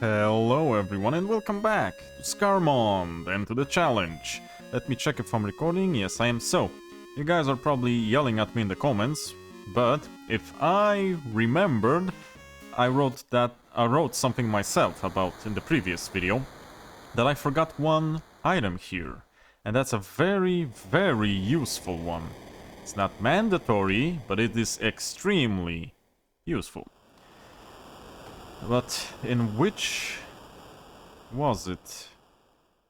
Hello everyone and welcome back to Scarmonde and to the challenge. Let me check if I'm recording. Yes, I am. So, you guys are probably yelling at me in the comments, but if I remembered, I wrote something myself about in the previous video that I forgot one item here, and that's a very useful one. It's not mandatory, but it is extremely useful. But in which was it?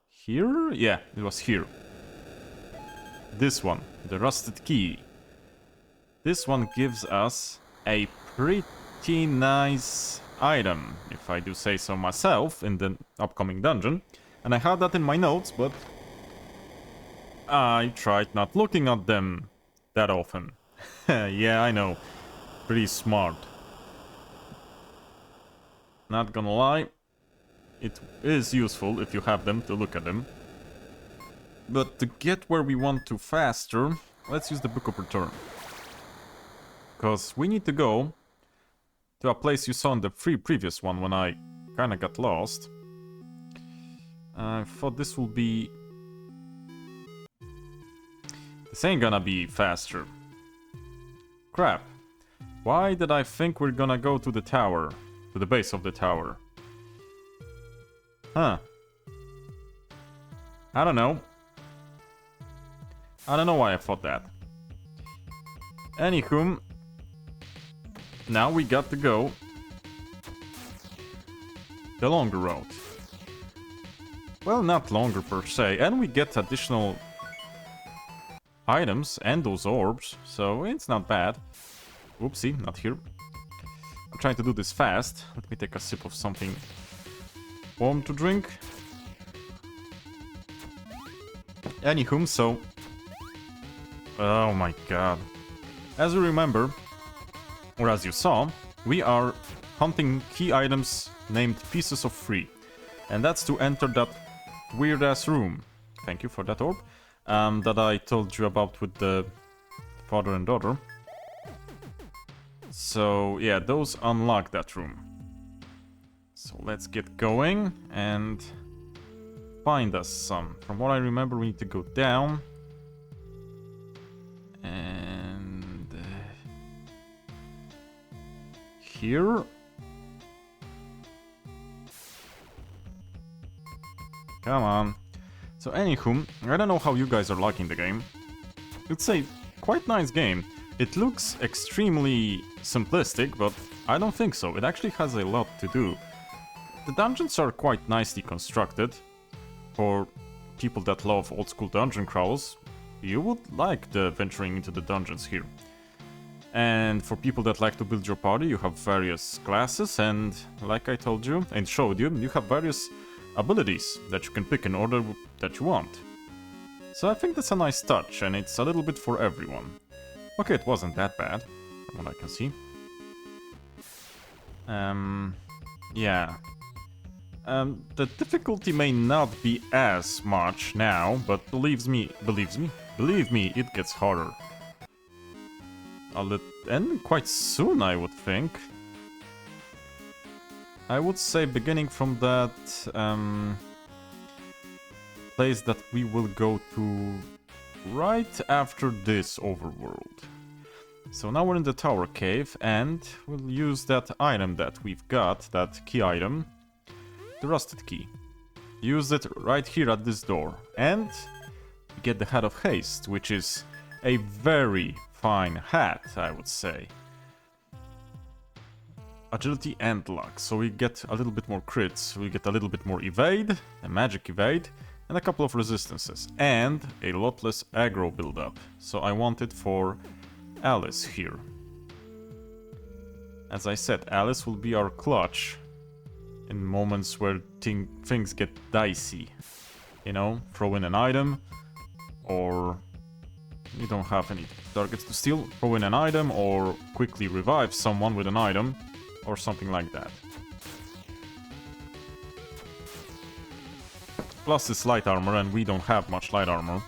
Here? Yeah, it was here. This one, the rusted key. This one gives us a pretty nice item, if I do say so myself, in the upcoming dungeon. And I had that in my notes, but I tried not looking at them that often. Yeah, I know. Pretty smart. Not gonna lie, it is useful if you have them to look at them. But to get where we want to faster, let's use the Book of Return. Because we need to go to a place you saw in the previous one when I kinda got lost. I thought this will be... This ain't gonna be faster. Crap. Why did I think we're gonna go to the tower? To the base of the tower. Huh. I don't know. I don't know why I thought that. Anywho, now we got to go the longer route. Well, not longer per se, and we get additional items and those orbs, so it's not bad. Oopsie, not here. I'm trying to do this fast. Let me take a sip of something warm to drink. Anywho, so... Oh my god. As you remember, or as you saw, we are hunting key items named Pieces of Free. And that's to enter that weird-ass room. Thank you for that orb. That I told you about with the father and daughter. So, yeah, those unlock that room. So let's get going and find us some. From what I remember, we need to go down. And... here. Come on. So, anywho, I don't know how you guys are liking the game. It's a quite nice game. It looks extremely simplistic, but I don't think so. It actually has a lot to do. The dungeons are quite nicely constructed. For people that love old school dungeon crawls, you would like the venturing into the dungeons here. And for people that like to build your party, you have various classes, and like I told you and showed you, you have various abilities that you can pick in order that you want. So I think that's a nice touch, and it's a little bit for everyone. Okay, it wasn't that bad, from what I can see. Yeah. The difficulty may not be as much now, but believe me, it gets harder. And quite soon, I would think. I would say beginning from that place that we will go to right after this overworld. So now we're in the tower cave, and we'll use that item that we've got, that key item, the rusted key. Use it right here at this door, and get the Hat of Haste, which is a very fine hat, I would say. Agility and luck, so we get a little bit more crits, we get a little bit more evade, a magic evade, and a couple of resistances, and a lot less aggro build-up. So I want it for Alice here. As I said, Alice will be our clutch in moments where things get dicey. You know, throw in an item, or you don't have any targets to steal, throw in an item, or quickly revive someone with an item, or something like that. Plus it's light armor, and we don't have much light armor.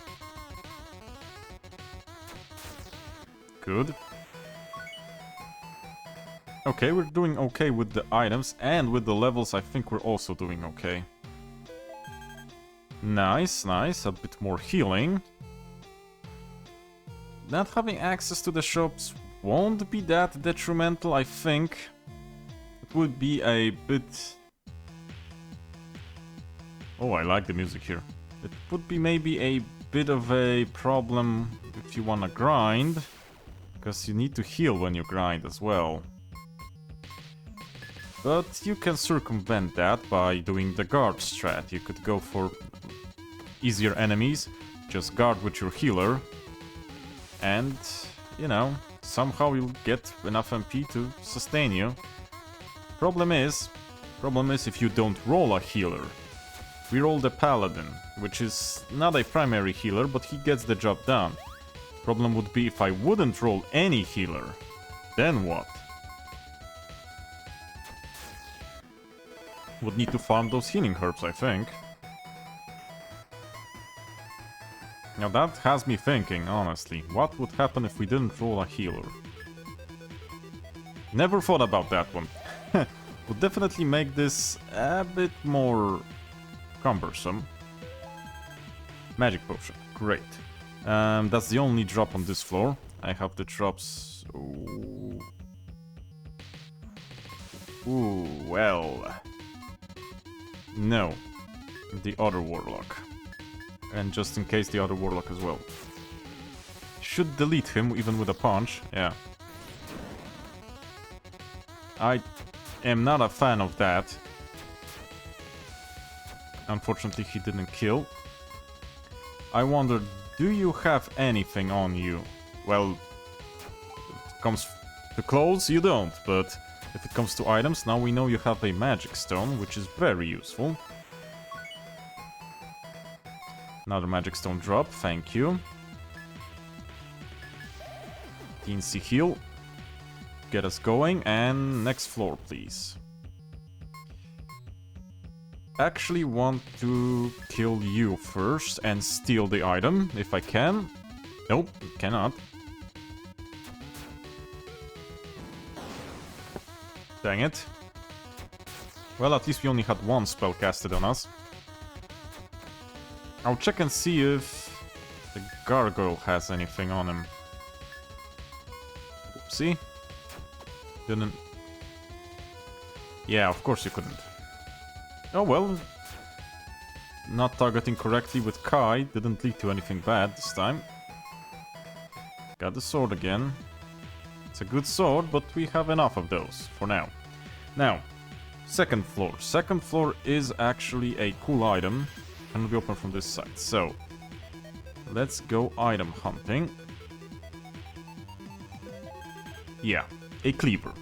Good. Okay, we're doing okay with the items, and with the levels I think we're also doing okay. Nice, nice, a bit more healing. Not having access to the shops won't be that detrimental, I think. It would be a bit... Oh, I like the music here. It would be maybe a bit of a problem if you wanna grind, because you need to heal when you grind as well. But you can circumvent that by doing the guard strat. You could go for easier enemies, just guard with your healer, and, you know, somehow you'll get enough MP to sustain you. Problem is if you don't roll a healer. We roll the paladin, which is not a primary healer, but he gets the job done. Problem would be if I wouldn't roll any healer. Then what? Would need to farm those healing herbs, I think. Now that has me thinking, honestly. What would happen if we didn't roll a healer? Never thought about that one. Would definitely make this a bit more cumbersome. Magic potion, great. That's the only drop on this floor. I have the drops... Ooh, well... No. The other warlock. And just in case the other warlock as well. Should delete him even with a punch, yeah. I am not a fan of that. Unfortunately, he didn't kill. I wonder, do you have anything on you? Well, if it comes to clothes, you don't, but if it comes to items, now we know you have a magic stone, which is very useful. Another magic stone drop, thank you. Teensy heal. Get us going, and next floor, please. Actually want to kill you first and steal the item, if I can. Nope, cannot. Dang it. Well, at least we only had one spell casted on us. I'll check and see if the gargoyle has anything on him. Oopsie. Didn't... Yeah, of course you couldn't. Oh well. Not targeting correctly with Kai didn't lead to anything bad this time. Got the sword again. It's a good sword, but we have enough of those for now. Now, second floor. Second floor is actually a cool item. Can be opened from this side. So, let's go item hunting. Yeah, a cleaver.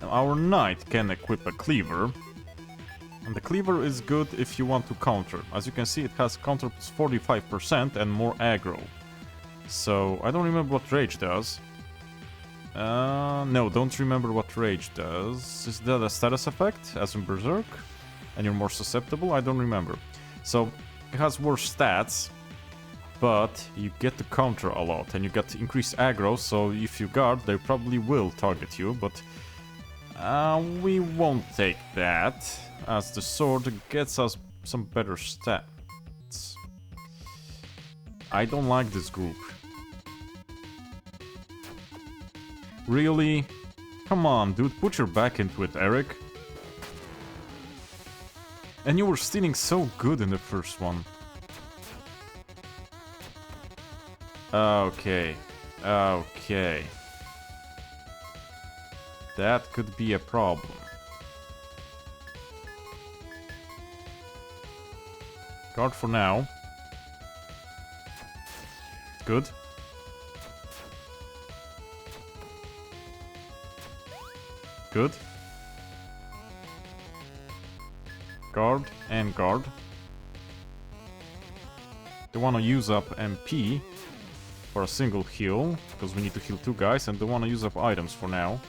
Now, our knight can equip a cleaver. And the cleaver is good if you want to counter. As you can see, it has counter plus 45% and more aggro. So, I don't remember what rage does. No, don't remember what rage does. Is that a status effect, as in Berserk? And you're more susceptible? I don't remember. So, it has worse stats, but you get to counter a lot, and you get increased aggro, so if you guard, they probably will target you, but we won't take that, as the sword gets us some better stats. I don't like this group. Really? Come on, dude, put your back into it, Eric. And you were stealing so good in the first one. Okay. Okay. That could be a problem. Guard for now. Good. Good. Guard and guard. They want to use up MP for a single heal, because we need to heal two guys, and they want to use up items for now.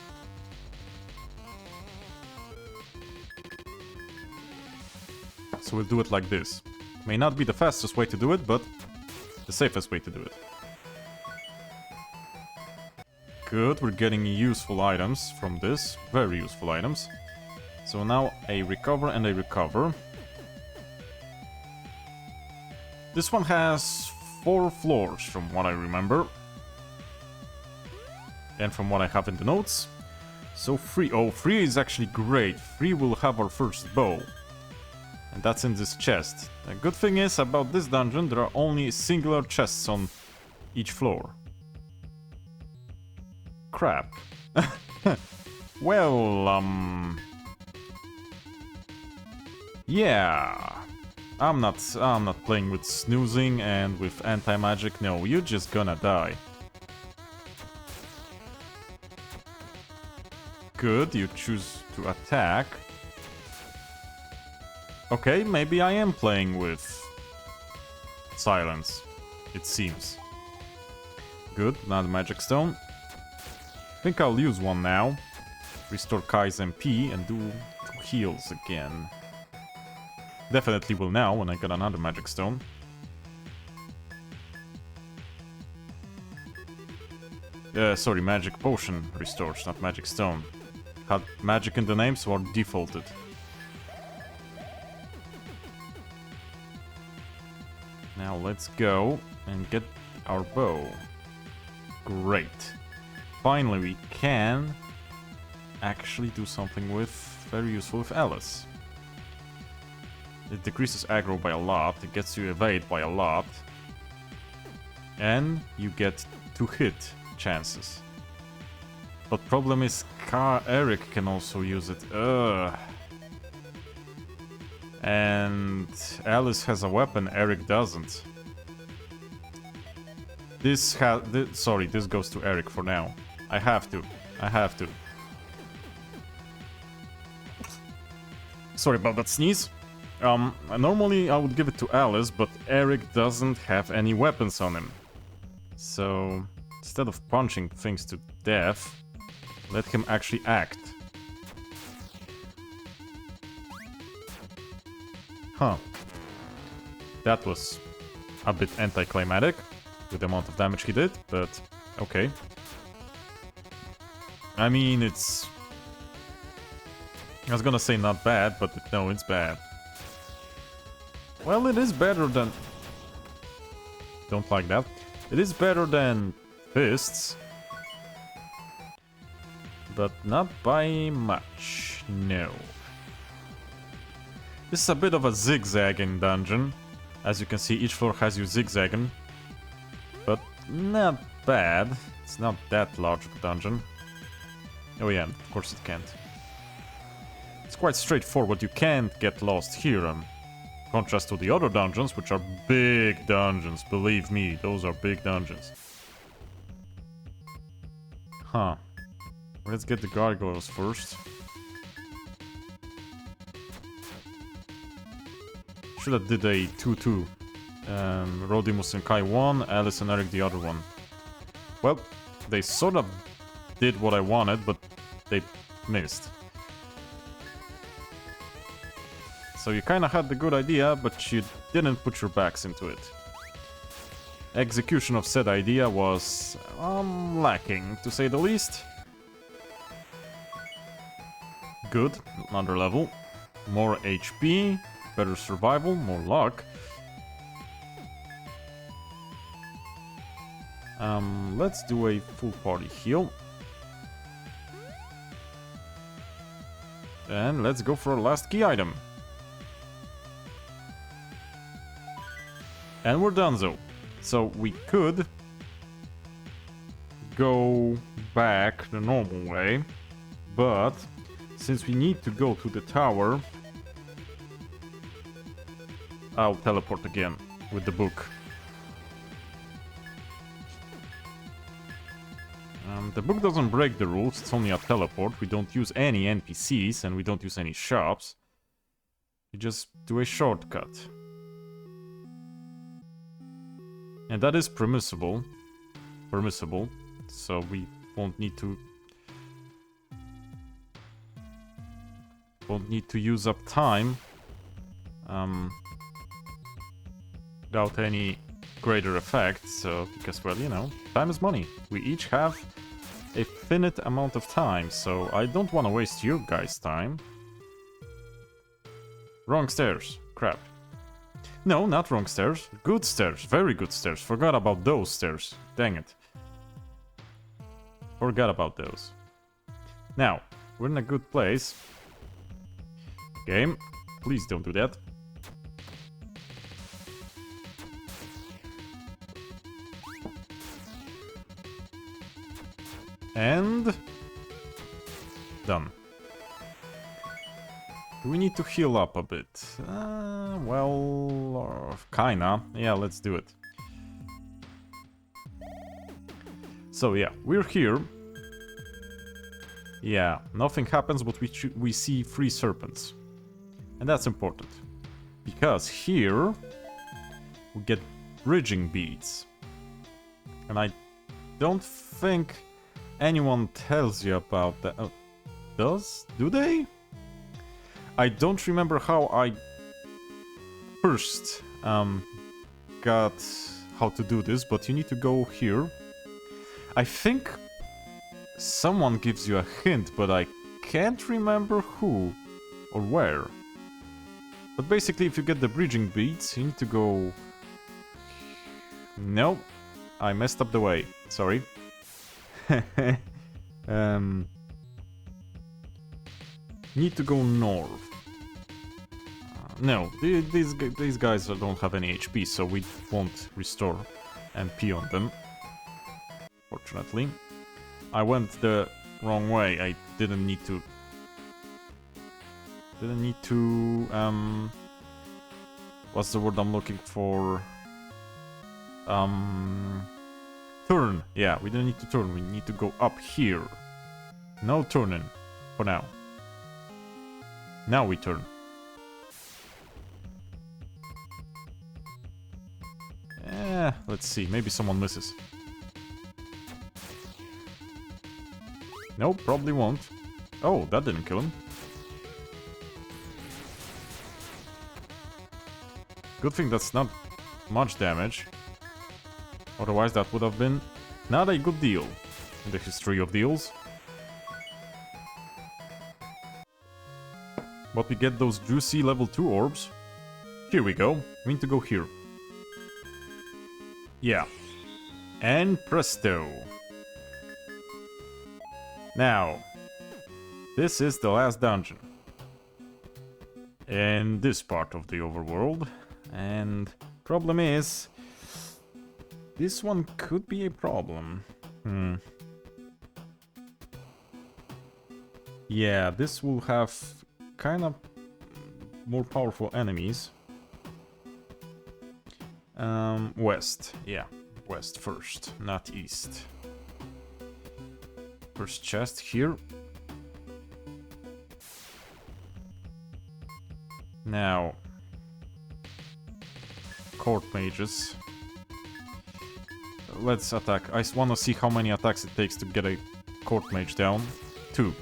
So we'll do it like this. May not be the fastest way to do it, but the safest way to do it. Good, we're getting useful items from this. Very useful items. So now a recover and a recover. This one has 4 floors from what I remember. And from what I have in the notes. So 3. Oh, 3 is actually great. 3 will have our first bow. And that's in this chest. The good thing is about this dungeon, there are only singular chests on each floor. Crap. Well, yeah. I'm not playing with snoozing and with anti-magic. No, you're just gonna die. Good, you choose to attack. Okay, maybe I am playing with silence. It seems. Good, another magic stone. I think I'll use one now. Restore Kai's MP and do 2 heals again. Definitely will now when I get another magic stone. Sorry, magic potion restores, not magic stone. Had magic in the name, so are defaulted. Now let's go and get our bow. Great. Finally, we can actually do something with very useful with Alice. It decreases aggro by a lot, it gets you evade by a lot, and you get 2 hit chances. But problem is, Eric can also use it. And Alice has a weapon, Eric doesn't. This goes to Eric for now. I have to. Sorry about that sneeze. Normally I would give it to Alice, but Eric doesn't have any weapons on him. So, instead of punching things to death, let him actually act. Huh. That was a bit anticlimactic with the amount of damage he did, but okay. I mean, it's... I was gonna say not bad, but no, it's bad. Well, it is better than... Don't like that. It is better than fists. But not by much, no. This is a bit of a zigzagging dungeon. As you can see, each floor has you zigzagging. But not bad. It's not that large of a dungeon. Oh yeah, of course it can't. It's quite straightforward, you can't get lost here. Contrast to the other dungeons, which are big dungeons. Believe me, those are big dungeons. Huh. Let's get the gargoyles first. Should have did a 2-2. Rodimus and Kai one, Alice and Eric the other one. Well, they sort of did what I wanted, but they missed. So you kinda had the good idea, but you didn't put your backs into it. Execution of said idea was lacking, to say the least. Good, another level. More HP, better survival, more luck. Let's do a full party heal. And let's go for our last key item. And we're donezo. So we could go back the normal way, but since we need to go to the tower, I'll teleport again with the book. The book doesn't break the rules, it's only a teleport. We don't use any NPCs and we don't use any shops. We just do a shortcut. And that is permissible. So we won't need to use up time without any greater effect. So because, well, you know, time is money. We each have a finite amount of time, so I don't want to waste your guys' time. Wrong stairs. Crap. No, not wrong stairs. Good stairs. Very good stairs. Forgot about those stairs. Dang it. Forgot about those. Now, we're in a good place. Game, please don't do that. And... done. Do we need to heal up a bit? Well, kinda. Yeah, let's do it. So yeah, we're here. Yeah, nothing happens, but we see 3 serpents. And that's important. Because here, we get bridging beads. And I don't think anyone tells you about that. Do they? I don't remember how I first got how to do this, but you need to go here. I think someone gives you a hint, but I can't remember who or where. But basically, if you get the bridging beads, you need to go... No, I messed up the way. Sorry. Need to go north. No, these guys don't have any HP, so we won't restore MP on them. Fortunately. I went the wrong way. I didn't need to... What's the word I'm looking for? Turn. Yeah, we don't need to turn. We need to go up here. No turning. For now. Now we turn. Let's see. Maybe someone misses. Nope, probably won't. Oh, that didn't kill him. Good thing that's not much damage. Otherwise that would have been not a good deal in the history of deals. But we get those juicy level 2 orbs. Here we go. We need to go here. Yeah. And presto. Now, this is the last dungeon in this part of the overworld, and problem is, this one could be a problem. Yeah, this will have kind of more powerful enemies. West, yeah, west first, not east. First chest here. Now, court mages. Let's attack. I want to see how many attacks it takes to get a court mage down. 2.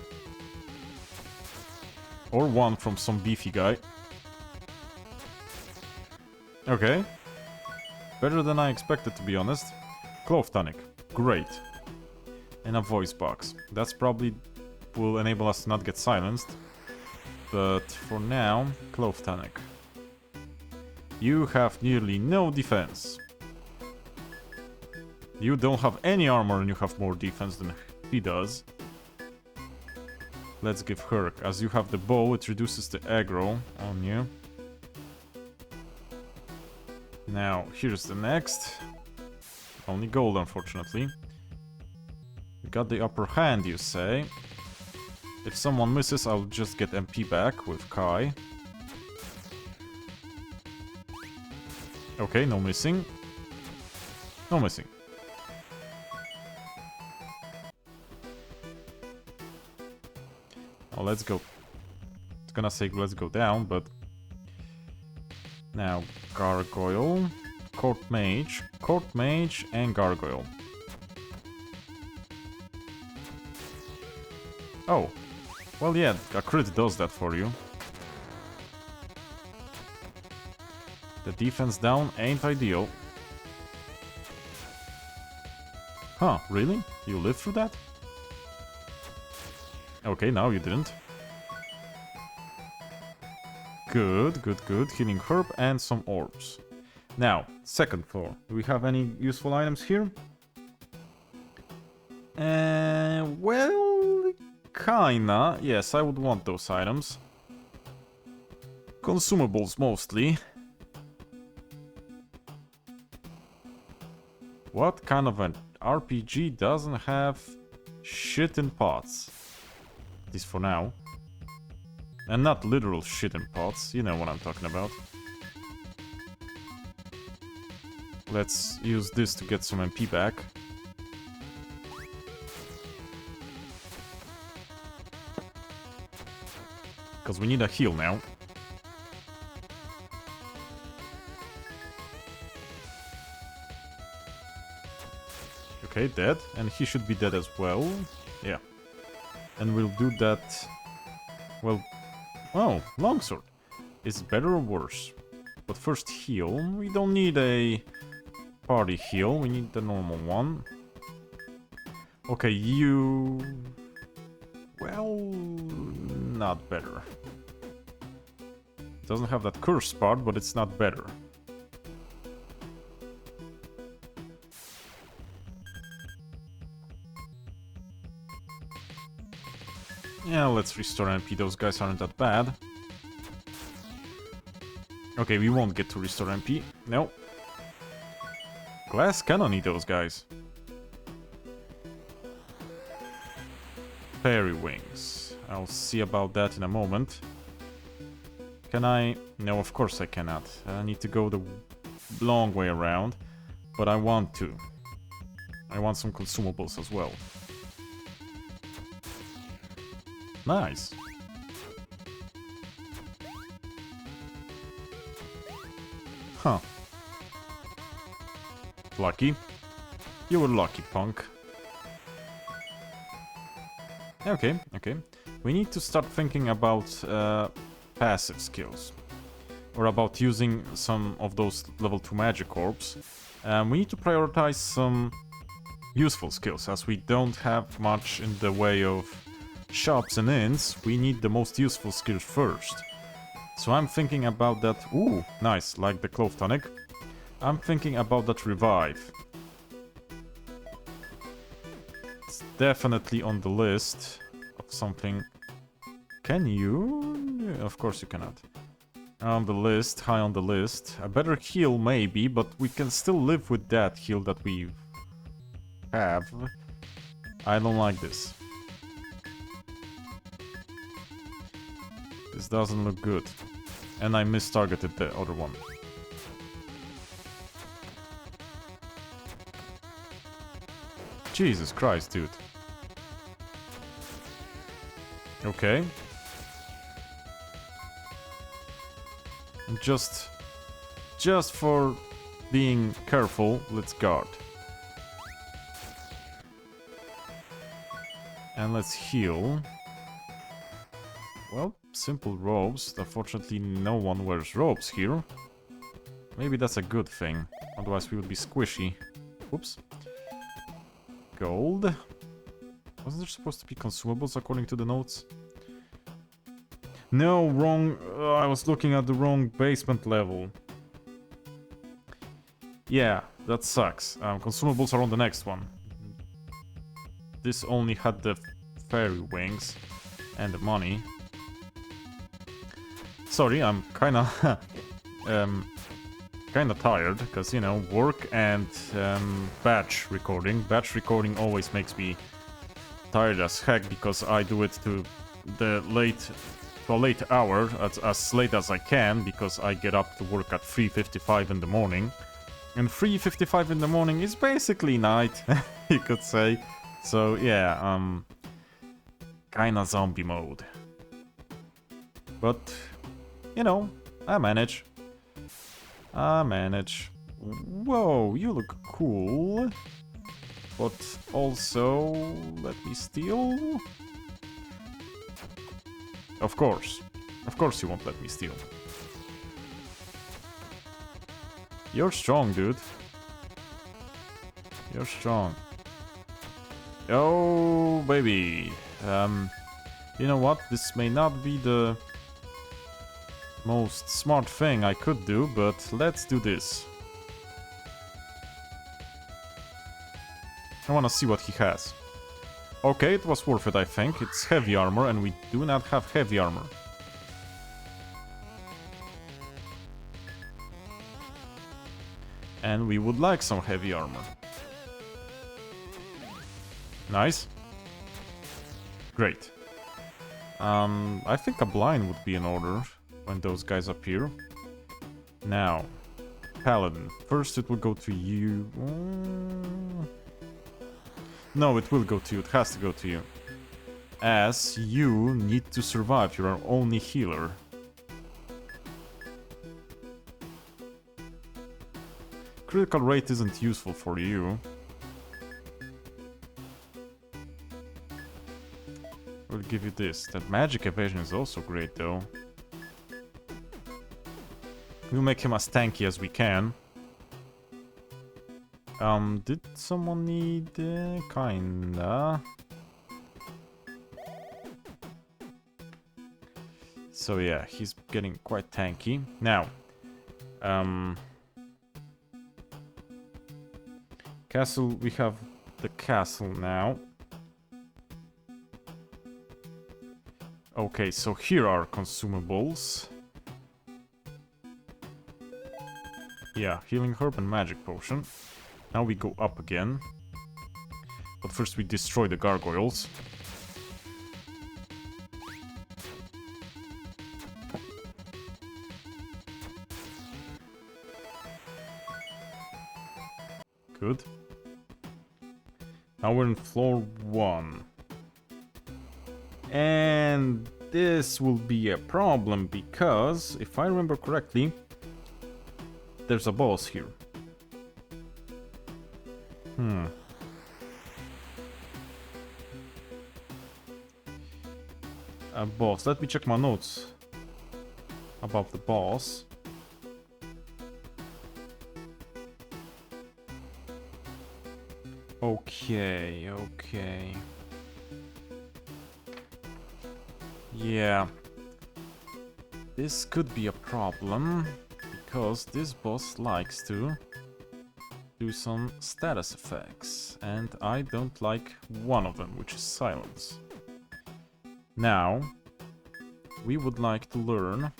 Or 1 from some beefy guy. Okay. Better than I expected, to be honest. Clove tonic. Great. And a voice box. That's probably will enable us to not get silenced. But for now, clove tonic. You have nearly no defense. You don't have any armor and you have more defense than he does. Let's give her, as you have the bow, it reduces the aggro on you. Now, here's the next. Only gold, unfortunately. We got the upper hand, you say. If someone misses, I'll just get MP back with Kai. Okay, no missing. No missing. Oh, let's go. It's gonna say let's go down, but... Now, Gargoyle, Court Mage, and Gargoyle. Oh. Well, yeah, a crit does that for you. The defense down ain't ideal. Huh, really? You lived through that? Okay, now you didn't. Good, good, good. Healing herb and some orbs. Now, second floor. Do we have any useful items here? Well, kinda. Yes, I would want those items. Consumables mostly. What kind of an RPG doesn't have shit in pots? At least for now. And not literal shit in pots, you know what I'm talking about. Let's use this to get some MP back. Because we need a heal now. Okay, dead. And he should be dead as well. Yeah. And we'll do that... Well... Oh, longsword. Is it better or worse? But first heal. We don't need a party heal. We need the normal one. Okay, you... Well... Not better. It doesn't have that curse part, but it's not better. Yeah, let's restore MP. Those guys aren't that bad. Okay, we won't get to restore MP. No. Glass cannon eat those guys. Fairy wings. I'll see about that in a moment. Can I? No, of course I cannot. I need to go the long way around. But I want to. I want some consumables as well. Nice. Huh. Lucky. You were lucky, punk. Okay, okay. We need to start thinking about passive skills. Or about using some of those level 2 magic orbs. We need to prioritize some useful skills, as we don't have much in the way of shops and inns. We need the most useful skills first. So I'm thinking about that... Ooh, nice, like the clove tonic. I'm thinking about that revive. It's definitely on the list of something... Can you? Yeah, of course you cannot. On the list, high on the list. A better heal maybe, but we can still live with that heal that we have. I don't like this. This doesn't look good. And I mistargeted the other one. Jesus Christ, dude. Okay. And just for being careful, let's guard. And let's heal. Well, simple robes. Unfortunately, no one wears robes here. Maybe that's a good thing. Otherwise, we would be squishy. Oops. Gold. Wasn't there supposed to be consumables according to the notes? No, wrong. I was looking at the wrong basement level. Yeah, that sucks. Consumables are on the next one. This only had the fairy wings and the money. Sorry, I'm kinda kinda tired, because, you know, work and batch recording. Batch recording always makes me tired as heck, because I do it to a late hour, as late as I can, because I get up to work at 3:55 in the morning. And 3:55 in the morning is basically night, you could say. So yeah, kinda zombie mode. But, you know, I manage. Whoa, you look cool. But also, let me steal. Of course you won't let me steal. You're strong, dude. You're strong. Oh, baby. You know what? This may not be the most smart thing I could do, but let's do this. I wanna see what he has. Okay, it was worth it, I think. It's heavy armor, and we do not have heavy armor. And we would like some heavy armor. Nice. Great. I think a blind would be in order when those guys appear. Now, Paladin. First it will go to you. No, it will go to you. It has to go to you. As you need to survive. You're our only healer. Critical rate isn't useful for you. We'll give you this. That magic evasion is also great, though. We'll make him as tanky as we can. Did someone need... kinda... So yeah, he's getting quite tanky. Now, castle, we have the castle now. Okay, so here are consumables. Yeah, healing herb and magic potion. Now we go up again. But first we destroy the gargoyles. Good. Now we're in floor 1. And this will be a problem because, if I remember correctly, there's a boss here. A boss. Let me check my notes about the boss. Okay, okay. Yeah. This could be a problem, because this boss likes to do some status effects, and I don't like one of them, which is silence. Now, we would like to learn,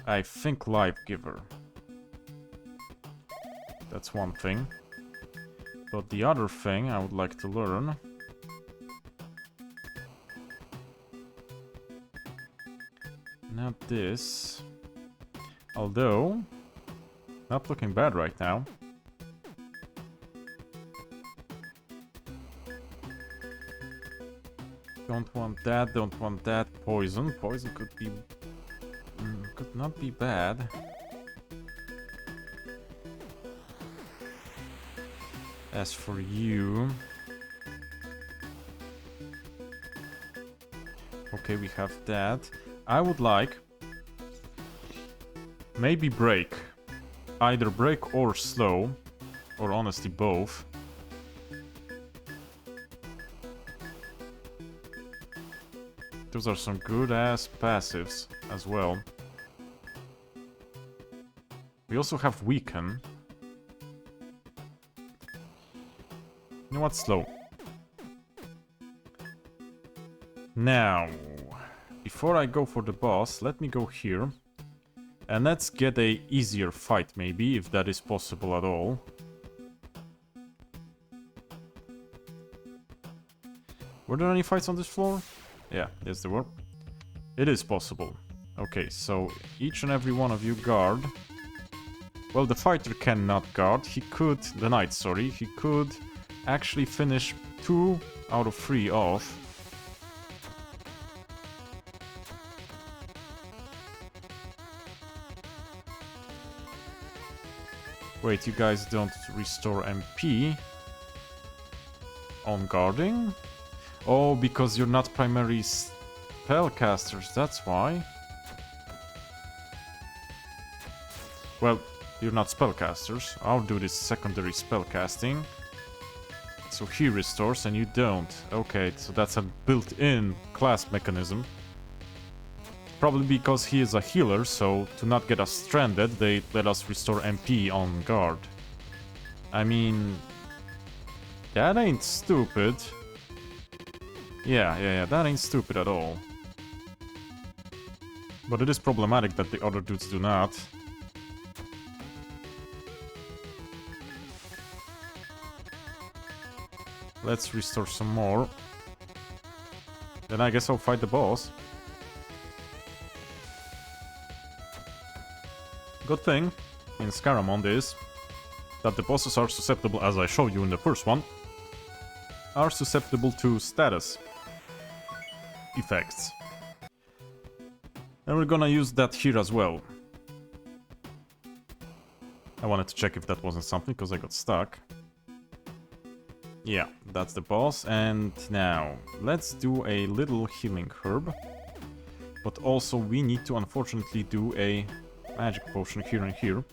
I think, Life Giver. That's one thing. But the other thing I would like to learn... Not this. Although... Not looking bad right now. Don't want that, don't want that. Poison. Poison could be... could not be bad. As for you... Okay, we have that. I would like... Maybe break. Either break or slow. Or honestly both. Those are some good ass passives as well. We also have weaken. You know what? Slow. Now, before I go for the boss, let me go here. And let's get a easier fight, maybe, if that is possible at all. Were there any fights on this floor? Yeah, yes there were. It is possible. Okay, so each and every one of you guard. Well, the fighter cannot guard. He could... The knight, sorry. He could actually finish 2 out of 3 off. Wait, you guys don't restore MP on guarding? Oh, because you're not primary spellcasters, that's why. Well, you're not spellcasters. I'll do this secondary spellcasting. It's so he restores and you don't. Okay, so that's a built-in class mechanism. Probably because he is a healer, so to not get us stranded, they let us restore MP on guard. I mean... that ain't stupid. Yeah, that ain't stupid at all. But it is problematic that the other dudes do not. Let's restore some more. Then I guess I'll fight the boss. Good thing in Scarmonde is that the bosses are susceptible, as I showed you in the first one, are susceptible to status effects. And we're gonna use that here as well. I wanted to check if that wasn't something, because I got stuck. Yeah, that's the boss, and now let's do a little healing herb. But also we need to unfortunately do a magic potion here and here.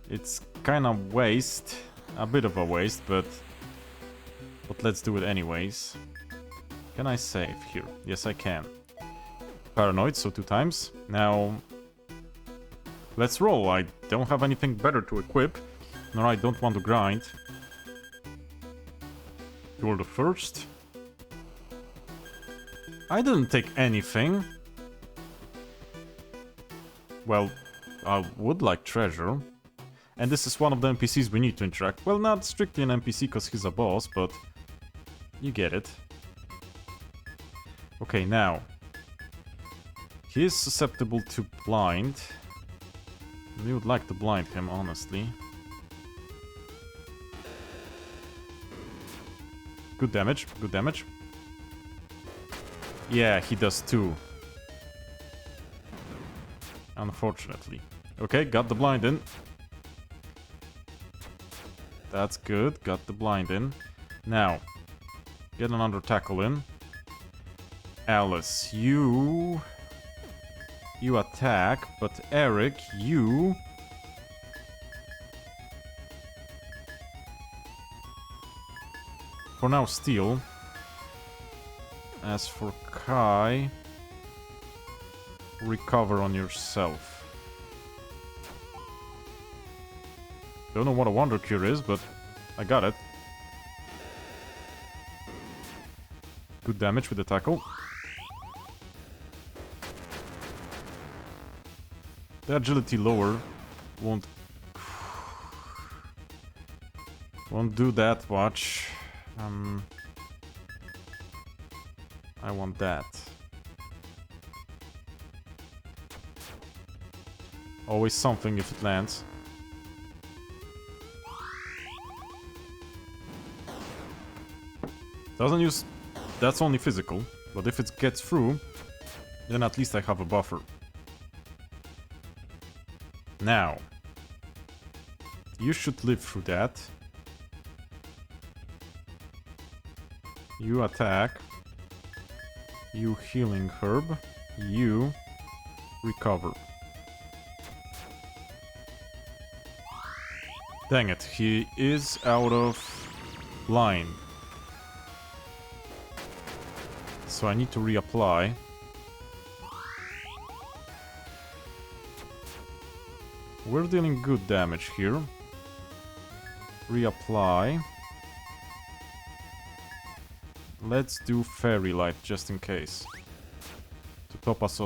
It's kind of waste, a bit of a waste, but let's do it anyways. Can I save here? Yes, I can. Paranoid, so 2 times. Now, let's roll. I don't have anything better to equip, nor I don't want to grind. You're the first. I didn't take anything. Well, I would like treasure. And this is one of the NPCs we need to interact. Well, not strictly an NPC because he's a boss, but you get it. Okay, now. He is susceptible to blind. We would like to blind him, honestly. Good damage, good damage. Yeah, he does too. Unfortunately. Okay, got the blind in. That's good, got the blind in. Now, get another tackle in. Alice, you attack, but Eric, you... for now, steal. As for Kai... recover on yourself. Don't know what a Wonder Cure is, but I got it. Good damage with the tackle. The agility lower won't do that much. I want that. Always something if it lands. Doesn't use... that's only physical, but if it gets through, then at least I have a buffer. Now, you should live through that. You attack. You healing herb. You recover. Dang it, he is out of line. So I need to reapply. We're dealing good damage here. Reapply. Let's do Fairy Light just in case. To top us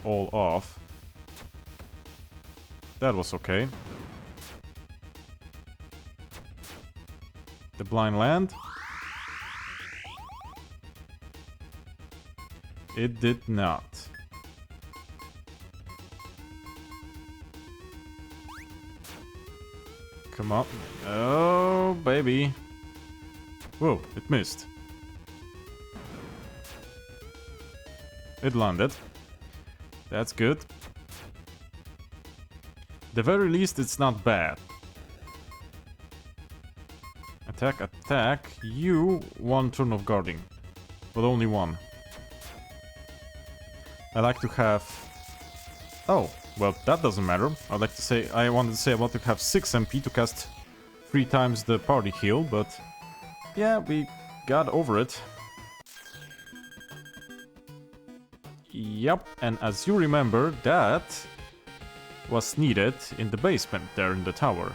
all off. That was okay. The blind land. It did not. Come on. Oh, baby. Whoa, it missed. It landed. That's good. The very least, it's not bad. Attack, attack. You, 1 turn of guarding. But only 1. I like to have... oh, well, that doesn't matter. I wanted to say I want to have 6 MP to cast 3 times the party heal, but yeah, we got over it. Yep, and as you remember, that was needed in the basement there in the tower.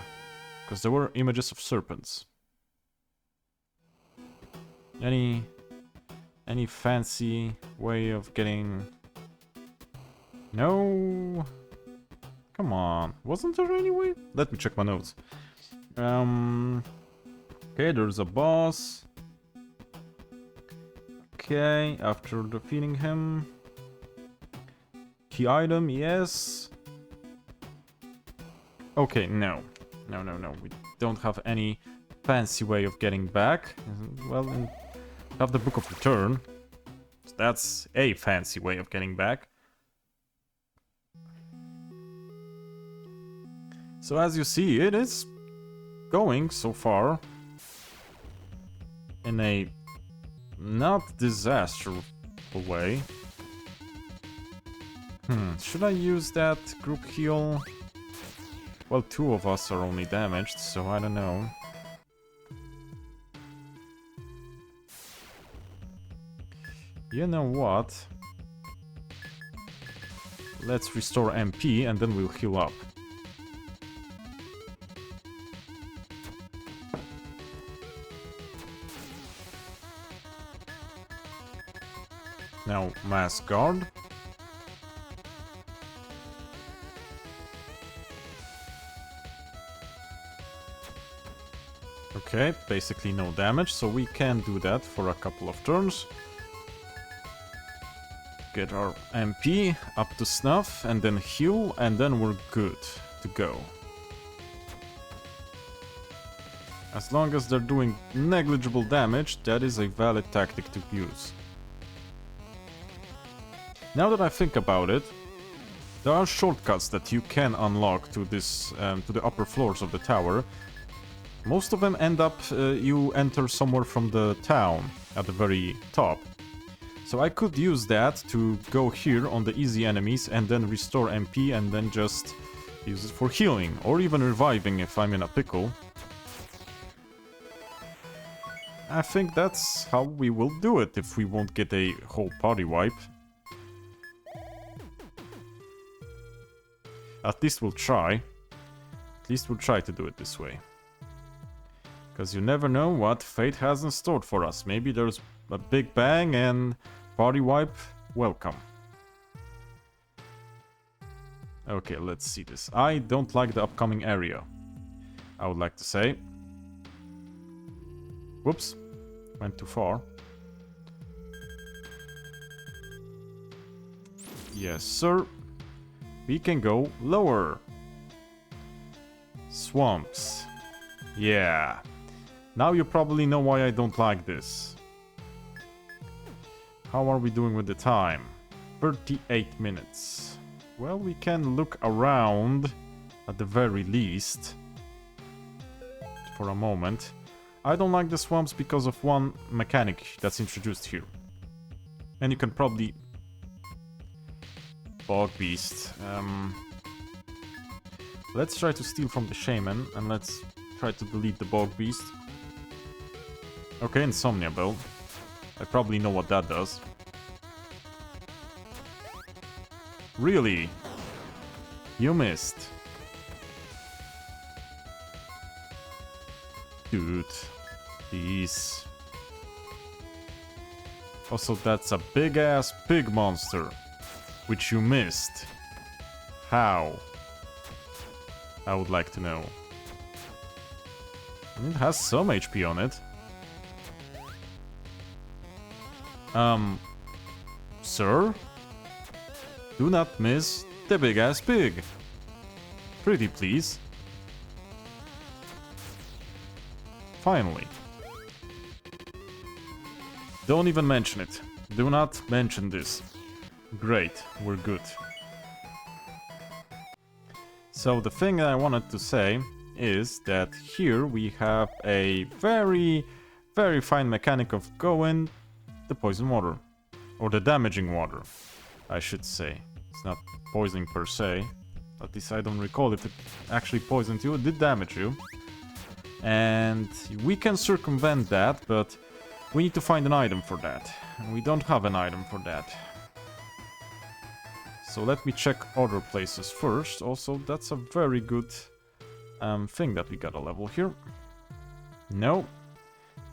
Because there were images of serpents. Any fancy way of getting... No... Come on, wasn't there any way? Let me check my notes. Okay, there's a boss. Okay, after defeating him... Key item, yes. Okay, no. No. We don't have any fancy way of getting back. Well, and have the Book of Return. So that's a fancy way of getting back. So as you see, it is going so far in a not disastrous way. Should I use that group heal? Well, 2 of us are only damaged, so I don't know. You know what? Let's restore MP and then we'll heal up. Now, Mass Guard. Okay, basically no damage, so we can do that for a couple of turns. Get our MP up to snuff, and then heal, and then we're good to go. As long as they're doing negligible damage, that is a valid tactic to use. Now that I think about it, there are shortcuts that you can unlock to this, to the upper floors of the tower. Most of them end up, you enter somewhere from the town at the very top. So I could use that to go here on the easy enemies and then restore MP and then just use it for healing or even reviving if I'm in a pickle. I think that's how we will do it if we won't get a whole party wipe. At least we'll try. At least we'll try to do it this way. Because you never know what fate has in store for us. Maybe there's a big bang and party wipe, welcome. Okay, let's see this. I don't like the upcoming area, I would like to say. Whoops, went too far. Yes, sir. We can go lower. Swamps. Yeah. Now you probably know why I don't like this. How are we doing with the time? 38 minutes. Well, we can look around at the very least for a moment. I don't like the swamps because of one mechanic that's introduced here. And you can probably... Bog Beast. Let's try to steal from the Shaman and let's try to delete the Bog Beast. Okay, Insomnia Bell. I probably know what that does. Really? You missed. Dude. Please. Also, that's a big-ass pig monster. Which you missed. How? I would like to know. It has some HP on it. Sir? Do not miss the big-ass pig. Pretty please. Finally. Don't even mention it. Do not mention this. Great, we're good. So the thing that I wanted to say is that here we have a very, very fine mechanic of going the poison water. Or the damaging water, I should say. It's not poisoning per se. At least I don't recall if it actually poisoned you. It did damage you. And we can circumvent that, but we need to find an item for that. And we don't have an item for that. So let me check other places first. Also, that's a very good thing that we got a level here. No.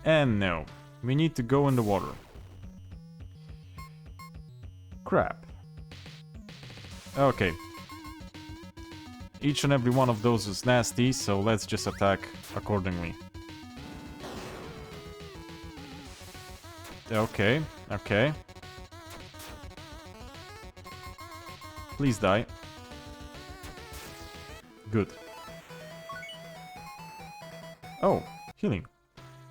And no. We need to go in the water. Crap. Okay. Each and every one of those is nasty, so let's just attack accordingly. Okay, okay. Please die. Good. Oh, healing.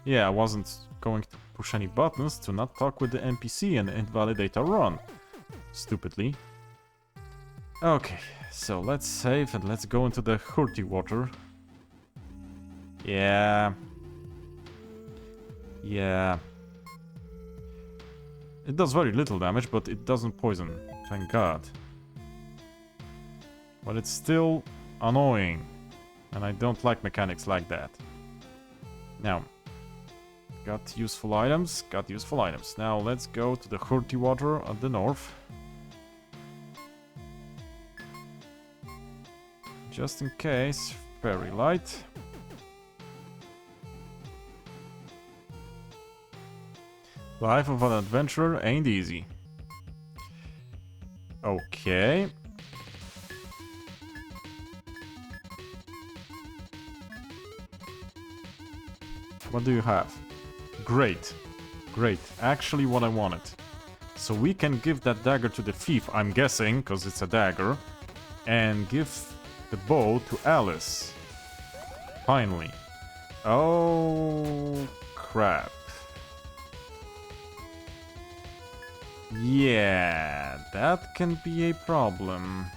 Yeah, I wasn't going to push any buttons to not talk with the NPC and invalidate our run. Stupidly. Okay, so let's save and let's go into the hurty water. Yeah. Yeah. It does very little damage, but it doesn't poison. Thank God. But it's still annoying. And I don't like mechanics like that. Now. Got useful items. Got useful items. Now let's go to the hurty water at the north. Just in case. Very light. Life of an adventurer ain't easy. Okay. What do you have? Great. Great. Actually what I wanted. So we can give that dagger to the thief, I'm guessing, because it's a dagger. And give the bow to Alice. Finally. Oh, crap. Yeah, that can be a problem.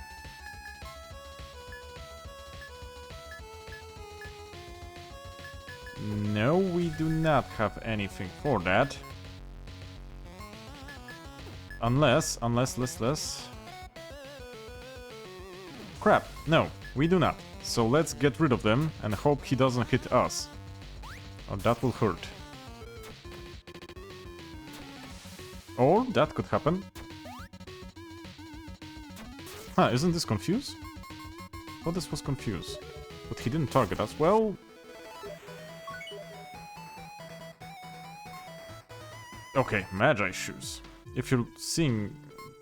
No, we do not have anything for that. Unless. Crap, no, we do not. So let's get rid of them and hope he doesn't hit us. Or that will hurt. Or that could happen. Huh, isn't this confused? Well, this was confused. But he didn't target us. Well... Okay, Magi shoes. If you're seeing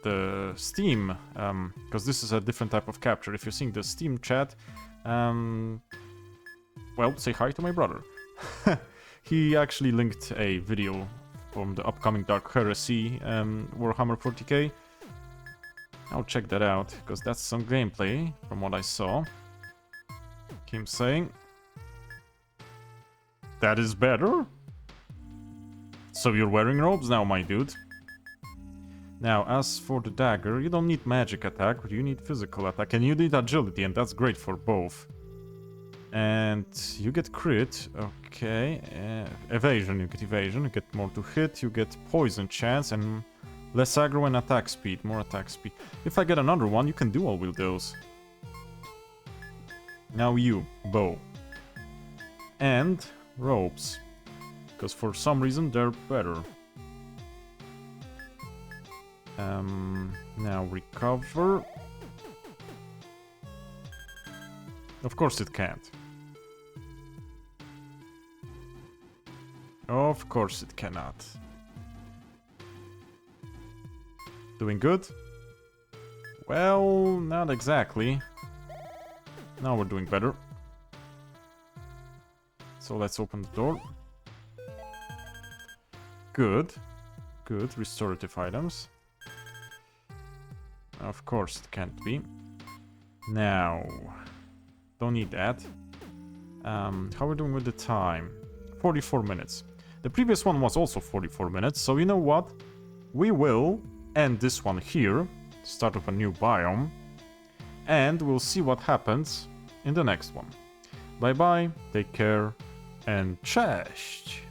the Steam, because this is a different type of capture, if you're seeing the Steam chat, well, say hi to my brother. He actually linked a video from the upcoming Dark Heresy Warhammer 40k. I'll check that out, because that's some gameplay from what I saw. Him saying... That is better? So you're wearing robes now, my dude. Now, as for the dagger, you don't need magic attack, but you need physical attack, and you need agility, and that's great for both. And you get crit, okay, evasion, you get more to hit, you get poison chance, and less aggro and attack speed, more attack speed. If I get another one, you can dual wield those. Now you, bow. And robes. Because for some reason they're better. Now recover. Of course it can't. Of course it cannot. Doing good? Well, not exactly. Now we're doing better. So let's open the door. Good. Good. Restorative items. Of course it can't be. Now. Don't need that. How are we doing with the time? 44 minutes. The previous one was also 44 minutes, so you know what? We will end this one here, start up a new biome, and we'll see what happens in the next one. Bye bye, take care, and cześć!